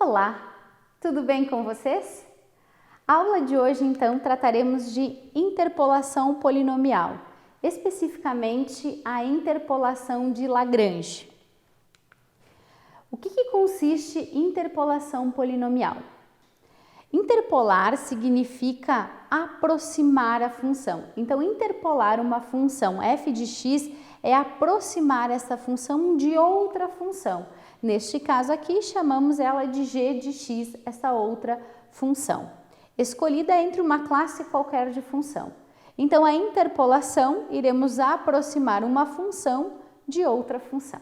Olá, tudo bem com vocês? A aula de hoje, então, trataremos de interpolação polinomial, especificamente a interpolação de Lagrange. O que consiste interpolação polinomial? Interpolar significa aproximar a função. Então, interpolar uma função f de x é aproximar essa função de outra função. Neste caso aqui, chamamos ela de g de x, essa outra função, escolhida entre uma classe qualquer de função. Então, a interpolação, iremos aproximar uma função de outra função.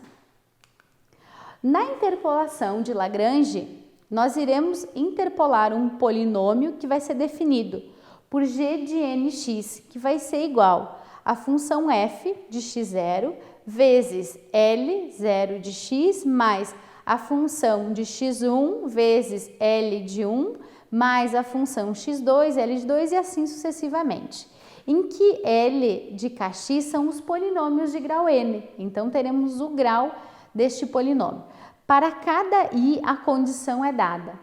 Na interpolação de Lagrange, nós iremos interpolar um polinômio que vai ser definido por g de nx, que vai ser igual a função f de x0 vezes L0 de x mais a função de x1 vezes L de 1 mais a função x2, L de 2 e assim sucessivamente. Em que L de kx são os polinômios de grau n, então teremos o grau deste polinômio. Para cada i, a condição é dada.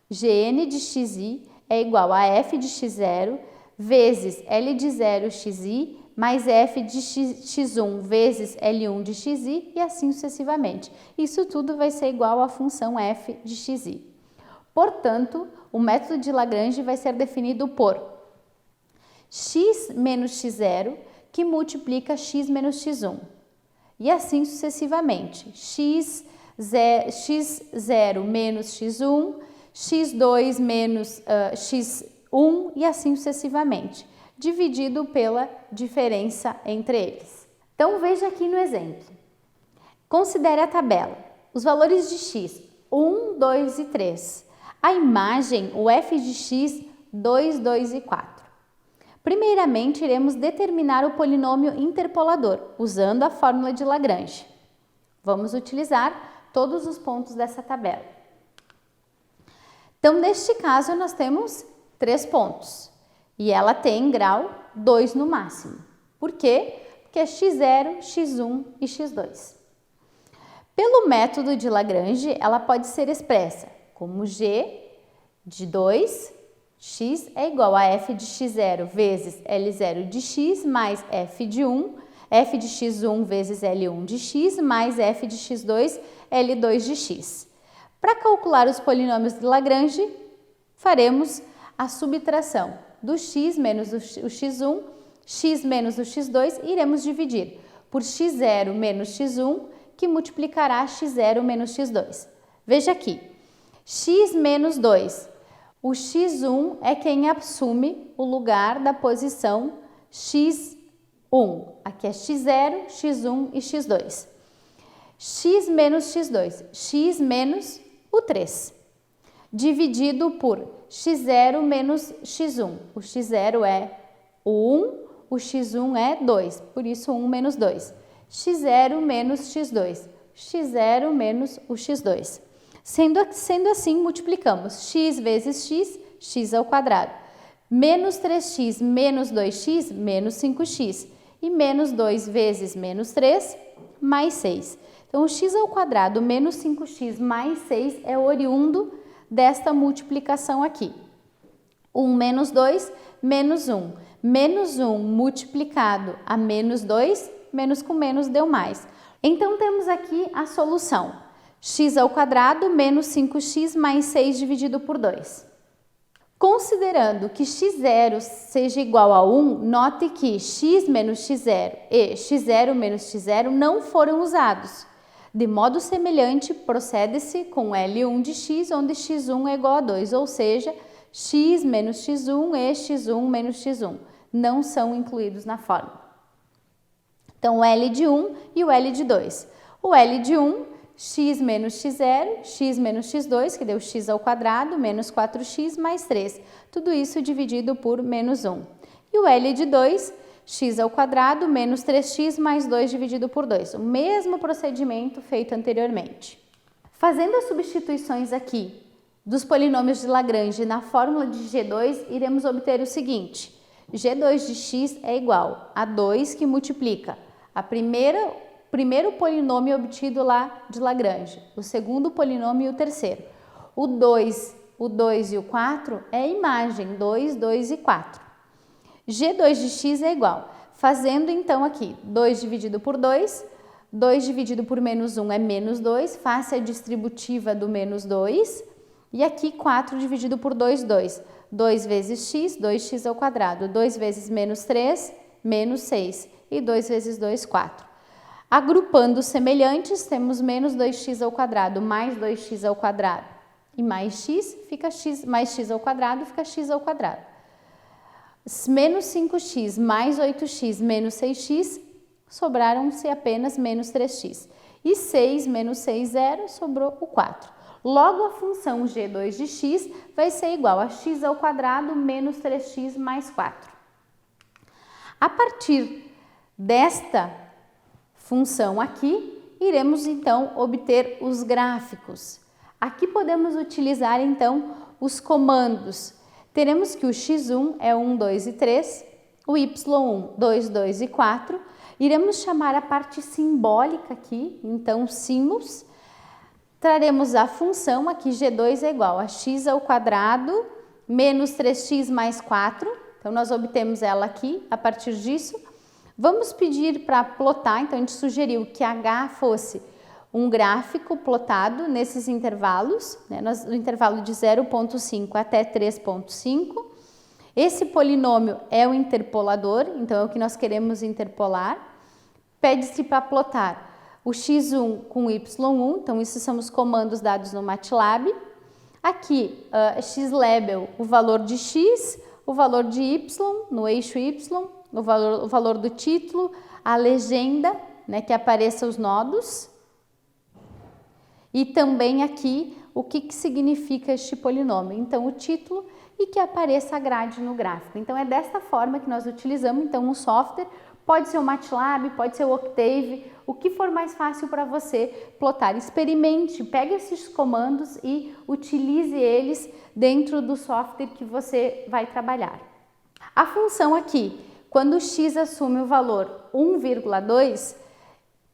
Gn de xi é igual a f de x0 vezes L de 0 xi mais f de x1 vezes L1 de xi e assim sucessivamente. Isso tudo vai ser igual à função f de xi. Portanto, o método de Lagrange vai ser definido por x menos x0, que multiplica x menos x1. E assim sucessivamente. x0 menos x1, x2 menos x1 e assim sucessivamente, dividido pela diferença entre eles. Então, veja aqui no exemplo. Considere a tabela. Os valores de x, 1, 2 e 3. A imagem, o f de x, 2, 2 e 4. Primeiramente, iremos determinar o polinômio interpolador, usando a fórmula de Lagrange. Vamos utilizar todos os pontos dessa tabela. Então, neste caso, nós temos 3 pontos. E ela tem grau 2 no máximo. Por quê? Porque é x0, x1 e x2. Pelo método de Lagrange, ela pode ser expressa como g de 2, x é igual a f de x0 vezes L0 de x mais f de 1, f de x1 vezes L1 de x mais f de x2, L2 de x. Para calcular os polinômios de Lagrange, faremos a subtração do x menos o x1, x menos o x2 e iremos dividir por x0 menos x1, que multiplicará x0 menos x2. Veja aqui, x menos 2. O x1 é quem assume o lugar da posição x1. Aqui é x0, x1 e x2. X menos x2, x menos o 3. Dividido por x0 menos x1. O x0 é o 1, o x1 é 2, por isso 1 menos 2. x0 menos x2, x0 menos o x2. Sendo assim, multiplicamos x vezes x, x ao quadrado. Menos 3x menos 2x, menos 5x. E menos 2 vezes menos 3, mais 6. Então, o x ao quadrado menos 5x mais 6 é oriundo desta multiplicação aqui. 1 menos 2, menos 1. Menos 1 multiplicado a menos 2, menos com menos deu mais. Então, temos aqui a solução. X ao quadrado menos 5x mais 6 dividido por 2. Considerando que x0 seja igual a 1, note que x menos x0 e x0 menos x0 não foram usados. De modo semelhante, procede-se com L1 de x, onde x1 é igual a 2, ou seja, x menos x1 e x1 menos x1 não são incluídos na fórmula. Então, o L de 1 e o L de 2. O L de 1, x menos x0, x menos x2, que deu x ao quadrado, menos 4x mais 3. Tudo isso dividido por menos 1. E o L de 2, x ao quadrado, menos 3x mais 2 dividido por 2. O mesmo procedimento feito anteriormente. Fazendo as substituições aqui dos polinômios de Lagrange na fórmula de G2, iremos obter o seguinte. G2 de x é igual a 2 que multiplica a primeiro polinômio obtido lá de Lagrange, o segundo polinômio e o terceiro. O 2 e o 4 é a imagem, 2, 2 e 4. G2 de x é igual. Fazendo então aqui, 2 dividido por 2, 2 dividido por menos 1 é menos 2, faça a distributiva do menos 2. E aqui 4 dividido por 2, 2. 2 vezes x, 2x ao quadrado. 2 vezes menos 3, menos 6. E 2 vezes 2, 4. Agrupando os semelhantes, temos menos 2x ao quadrado mais 2x ao quadrado. E mais x, fica x, mais x ao quadrado, fica x ao quadrado. Menos 5x mais 8x menos 6x, sobraram-se apenas menos 3x. E 6 menos 6, 0, sobrou o 4. Logo, a função g2 de x vai ser igual a x ao quadrado menos 3x mais 4. A partir desta função aqui, iremos então obter os gráficos. Aqui podemos utilizar então os comandos. Teremos que o x1 é 1, 2 e 3, o y1, 2, 2 e 4. Iremos chamar a parte simbólica aqui, então simus. Traremos a função aqui, g2 é igual a x ao quadrado menos 3x mais 4. Então, nós obtemos ela aqui a partir disso. Vamos pedir para plotar, então a gente sugeriu que H fosse um gráfico plotado nesses intervalos, né, no intervalo de 0,5 até 3,5. Esse polinômio é o interpolador, então é o que nós queremos interpolar. Pede-se para plotar o x1 com y1, então esses são os comandos dados no MATLAB. Aqui, xlabel, o valor de x, o valor de y, no eixo y, o valor do título, a legenda, né, que apareça os nodos. E também aqui, o que significa este polinômio. Então, o título e que apareça a grade no gráfico. Então, é desta forma que nós utilizamos, então, um software. Pode ser o MATLAB, pode ser o Octave, o que for mais fácil para você plotar. Experimente, pegue esses comandos e utilize eles dentro do software que você vai trabalhar. A função aqui, quando x assume o valor 1,2,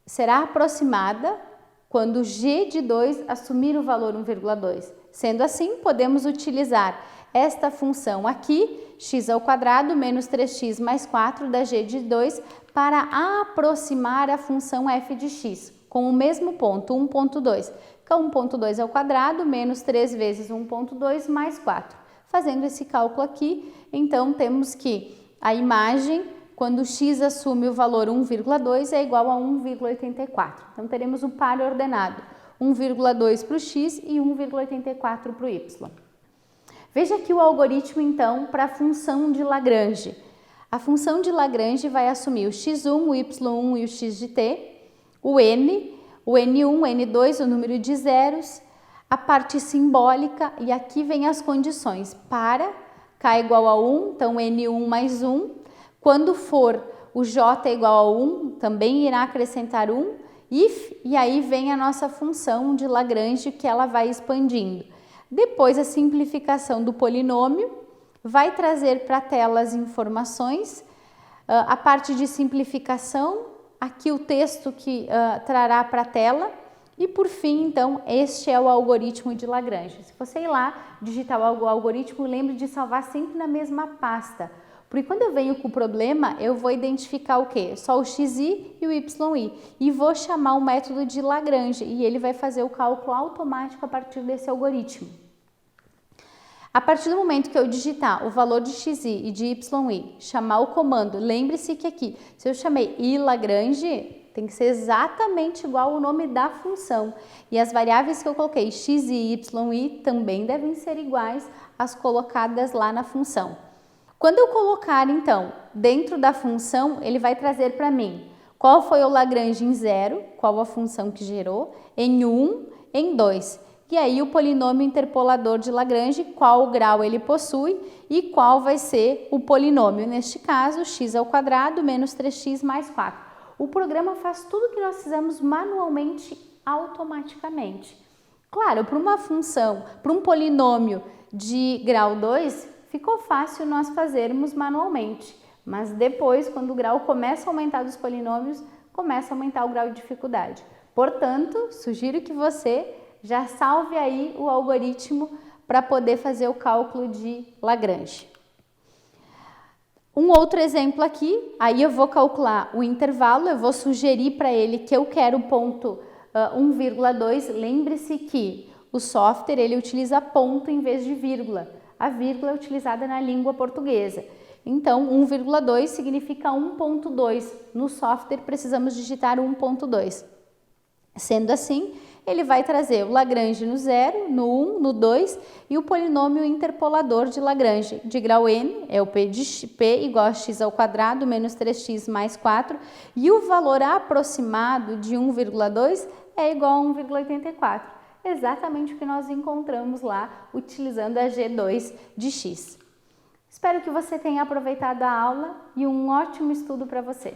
será aproximada quando g de 2 assumir o valor 1,2. Sendo assim, podemos utilizar esta função aqui, x ao quadrado menos 3x mais 4 da g de 2, para aproximar a função f de x, com o mesmo ponto, 1,2. Fica 1,2 ao quadrado menos 3 vezes 1,2 mais 4. Fazendo esse cálculo aqui, então temos que a imagem, quando x assume o valor 1,2, é igual a 1,84. Então teremos o par ordenado, 1,2 para o x e 1,84 para o y. Veja aqui o algoritmo, então, para a função de Lagrange. A função de Lagrange vai assumir o x1, o y1 e o x de t, o n, o n1, o n2, o número de zeros, a parte simbólica, e aqui vem as condições. Para k igual a 1, então n1 mais 1. Quando for o j igual a 1, também irá acrescentar 1. If, e aí vem a nossa função de Lagrange, que ela vai expandindo. Depois, a simplificação do polinômio vai trazer para a tela as informações, a parte de simplificação, aqui o texto que trará para a tela, e por fim, então, este é o algoritmo de Lagrange. Se você ir lá, digitar o algoritmo, lembre de salvar sempre na mesma pasta, porque quando eu venho com o problema, eu vou identificar o quê? Só o xi e o yi, e vou chamar o método de Lagrange, e ele vai fazer o cálculo automático a partir desse algoritmo. A partir do momento que eu digitar o valor de xi e de yi, chamar o comando, lembre-se que aqui, se eu chamei iLagrange, tem que ser exatamente igual ao nome da função. E as variáveis que eu coloquei, xi e yi, também devem ser iguais às colocadas lá na função. Quando eu colocar, então, dentro da função, ele vai trazer para mim qual foi o Lagrange em 0, qual a função que gerou, em 1, em 2. E aí o polinômio interpolador de Lagrange, qual grau ele possui e qual vai ser o polinômio. Neste caso, x ao quadrado menos 3x mais 4. O programa faz tudo o que nós fizemos manualmente, automaticamente. Claro, para uma função, para um polinômio de grau 2, ficou fácil nós fazermos manualmente. Mas depois, quando o grau começa a aumentar dos polinômios, começa a aumentar o grau de dificuldade. Portanto, sugiro que você já salve aí o algoritmo para poder fazer o cálculo de Lagrange. Um outro exemplo aqui, aí eu vou calcular o intervalo, eu vou sugerir para ele que eu quero o ponto 1,2. Lembre-se que o software ele utiliza ponto em vez de vírgula. A vírgula é utilizada na língua portuguesa. Então, 1,2 significa 1,2. No software precisamos digitar 1,2. Sendo assim, ele vai trazer o Lagrange no 0, no 1, no 2 e o polinômio interpolador de Lagrange de grau n, é o P igual a x ao quadrado menos 3x mais 4, e o valor aproximado de 1,2 é igual a 1,84. Exatamente o que nós encontramos lá utilizando a G2 de x. Espero que você tenha aproveitado a aula e um ótimo estudo para você.